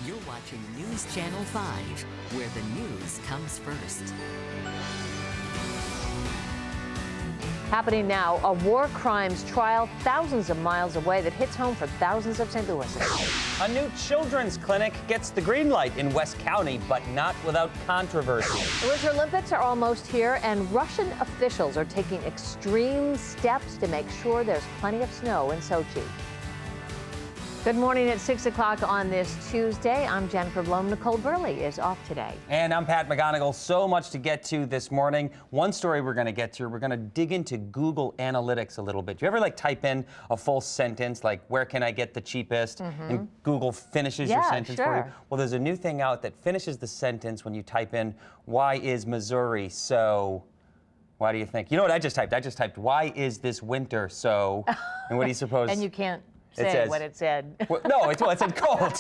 You're watching News Channel 5, where the news comes first. Happening now, a war crimes trial thousands of miles away that hits home for thousands of St. Louisans. A new children's clinic gets the green light in West County, but not without controversy. The Winter Olympics are almost here, and Russian officials are taking extreme steps to make sure there's plenty of snow in Sochi. Good morning at 6 o'clock on this Tuesday. I'm Jennifer Blome. Nicole Burley is off today. And I'm Pat McGonigal. So much to get to this morning. One story we're going to get to, we're going to dig into Google Analytics a little bit. Do you ever type in a full sentence, like where can I get the cheapest? And Google finishes your sentence for you. Well, there's a new thing out that finishes the sentence when you type in, why is Missouri so... Why do you think? You know what I just typed? I just typed, why is this winter so... And what do you suppose? And you can't say what it said. Well, no, it said cold.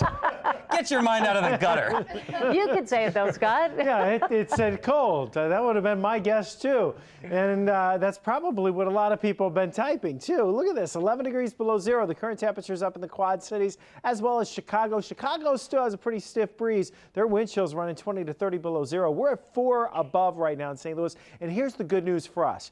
Get your mind out of the gutter. You could say it though, Scott. Yeah, it said cold. That would have been my guess too. And that's probably what a lot of people have been typing too. Look at this, 11 degrees below zero. The current temperatures up in the Quad Cities as well as Chicago. Chicago still has a pretty stiff breeze. Their wind chill's running 20 to 30 below zero. We're at 4 above right now in St. Louis. And here's the good news for us.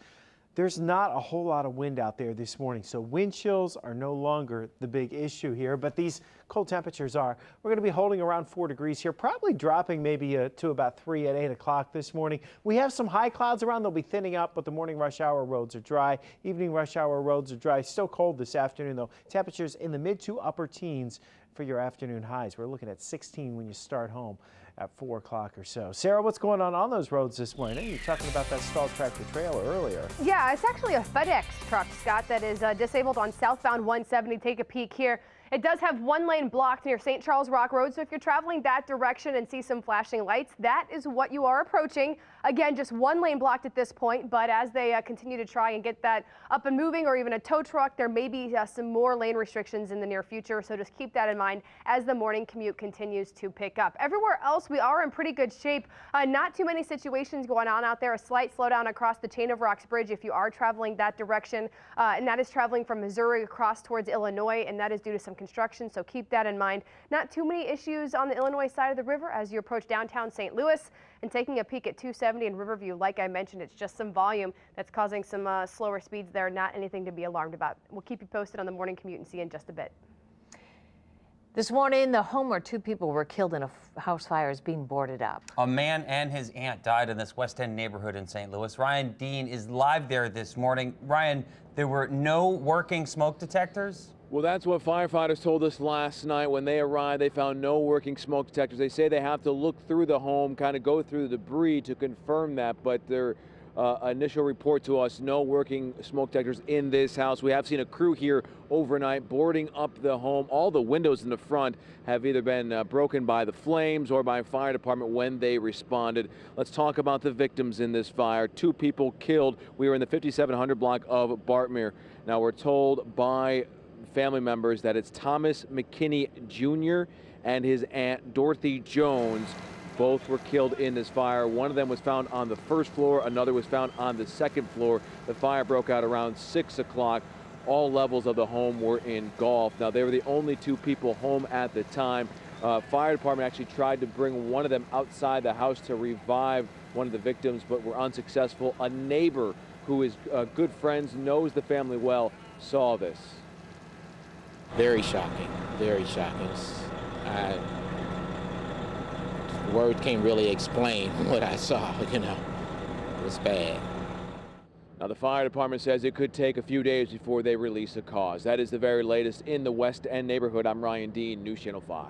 There's not a whole lot of wind out there this morning, so wind chills are no longer the big issue here, but these cold temperatures are. We're going to be holding around 4 degrees here, probably dropping maybe to about 3 at 8 o'clock this morning. We have some high clouds around. They'll be thinning out, but the morning rush hour roads are dry. Evening rush hour roads are dry. Still cold this afternoon, though. Temperatures in the mid to upper teens for your afternoon highs. We're looking at 16 when you start home at 4 o'clock or so. Sarah, what's going on those roads this morning? You were talking about that stalled tractor trailer earlier. Yeah, it's actually a FedEx truck, Scott, that is disabled on southbound 170. Take a peek here. It does have one lane blocked near St. Charles Rock Road, so if you're traveling that direction and see some flashing lights, that is what you are approaching. Again, just one lane blocked at this point, but as they continue to try and get that up and moving, or even a tow truck, there may be some more lane restrictions in the near future, so just keep that in mind as the morning commute continues to pick up. Everywhere else, we are in pretty good shape. Not too many situations going on out there. A slight slowdown across the Chain of Rocks Bridge if you are traveling that direction, and that is traveling from Missouri across towards Illinois, and that is due to some construction, so keep that in mind. Not too many issues on the Illinois side of the river as you approach downtown St. Louis. And taking a peek at 270 in Riverview, like I mentioned, it's just some volume that's causing some slower speeds there. Not anything to be alarmed about. We'll keep you posted on the morning commute and see you in just a bit. This morning, the home where 2 people were killed in a house fire is being boarded up. A man and his aunt died in this West End neighborhood in St. Louis. Ryan Dean is live there this morning. Ryan, there were no working smoke detectors? Well, that's what firefighters told us last night. When they arrived, they found no working smoke detectors. They say they have to look through the home, kind of go through the debris to confirm that, but their initial report to us, no working smoke detectors in this house. We have seen a crew here overnight boarding up the home. All the windows in the front have either been broken by the flames or by fire department when they responded. Let's talk about the victims in this fire. 2 people killed. We were in the 5700 block of Bartmere. Now, we're told by family members that it's Thomas McKinney Jr. and his aunt Dorothy Jones. Both were killed in this fire. One of them was found on the first floor, another was found on the second floor. The fire broke out around 6 o'clock. All levels of the home were engulfed. Now, they were the only 2 people home at the time. Fire department actually tried to bring one of them outside the house to revive one of the victims, but were unsuccessful. A neighbor who is good friends, knows the family well, saw this. Very shocking, very shocking. Word can't really explain what I saw, you know. It was bad. Now, the fire department says it could take a few days before they release a cause. That is the very latest in the West End neighborhood. I'm Ryan Dean, News Channel 5.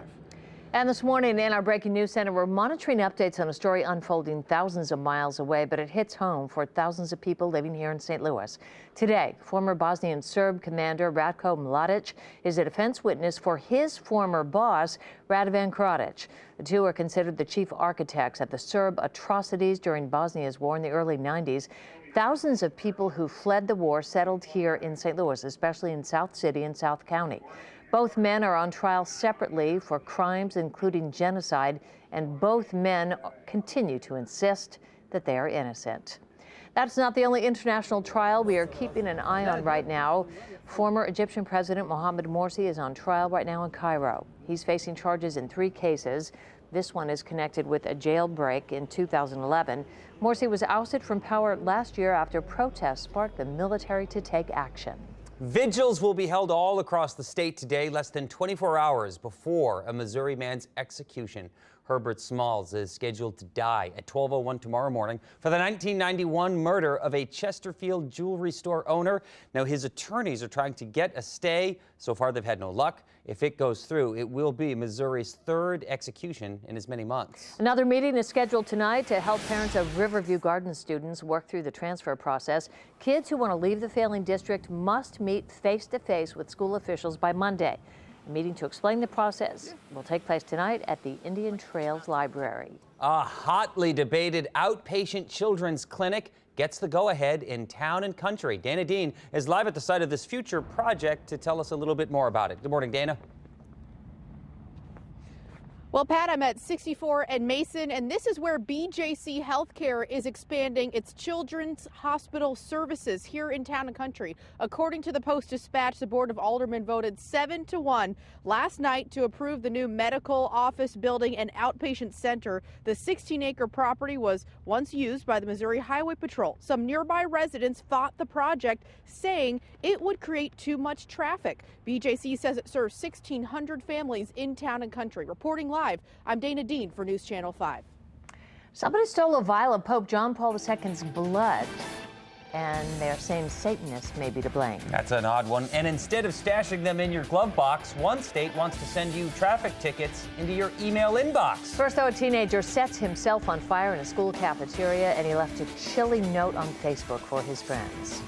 And this morning in our Breaking News Center, we're monitoring updates on a story unfolding thousands of miles away, but it hits home for thousands of people living here in St. Louis. Today, former Bosnian Serb commander Ratko Mladic is a defense witness for his former boss, Radovan Karadzic. The 2 are considered the chief architects of the Serb atrocities during Bosnia's war in the early 90s. Thousands of people who fled the war settled here in St. Louis, especially in South City and South County. Both men are on trial separately for crimes including genocide, and both men continue to insist that they are innocent. That's not the only international trial we are keeping an eye on right now. Former Egyptian President Mohamed Morsi is on trial right now in Cairo. He's facing charges in 3 cases. This one is connected with a jailbreak in 2011. Morsi was ousted from power last year after protests sparked the military to take action. Vigils will be held all across the state today, less than 24 hours before a Missouri man's execution. Herbert Smalls is scheduled to die at 12:01 tomorrow morning for the 1991 murder of a Chesterfield jewelry store owner. Now, his attorneys are trying to get a stay. So far, they've had no luck. If it goes through, it will be Missouri's 3rd execution in as many months. Another meeting is scheduled tonight to help parents of Riverview Gardens students work through the transfer process. Kids who want to leave the failing district must meet face-to-face with school officials by Monday. A meeting to explain the process will take place tonight at the Indian Trails Library. A hotly debated outpatient children's clinic gets the go-ahead in Town and Country. Dana Dean is live at the site of this future project to tell us a little bit more about it. Good morning, Dana. Well, Pat, I'm at 64 and Mason, and this is where BJC Healthcare is expanding its children's hospital services here in Town and Country. According to the Post-Dispatch, the Board of Aldermen voted 7-1 last night to approve the new medical office building and outpatient center. The 16-acre property was once used by the Missouri Highway Patrol. Some nearby residents fought the project, saying it would create too much traffic. BJC says it serves 1,600 families in Town and Country. Reporting live, I'm Dana Dean for News Channel 5. Somebody stole a vial of Pope John Paul II's blood, and they're saying Satanists may be to blame. That's an odd one. And instead of stashing them in your glove box, one state wants to send you traffic tickets into your email inbox. First, though, a teenager sets himself on fire in a school cafeteria, and he left a chilling note on Facebook for his friends.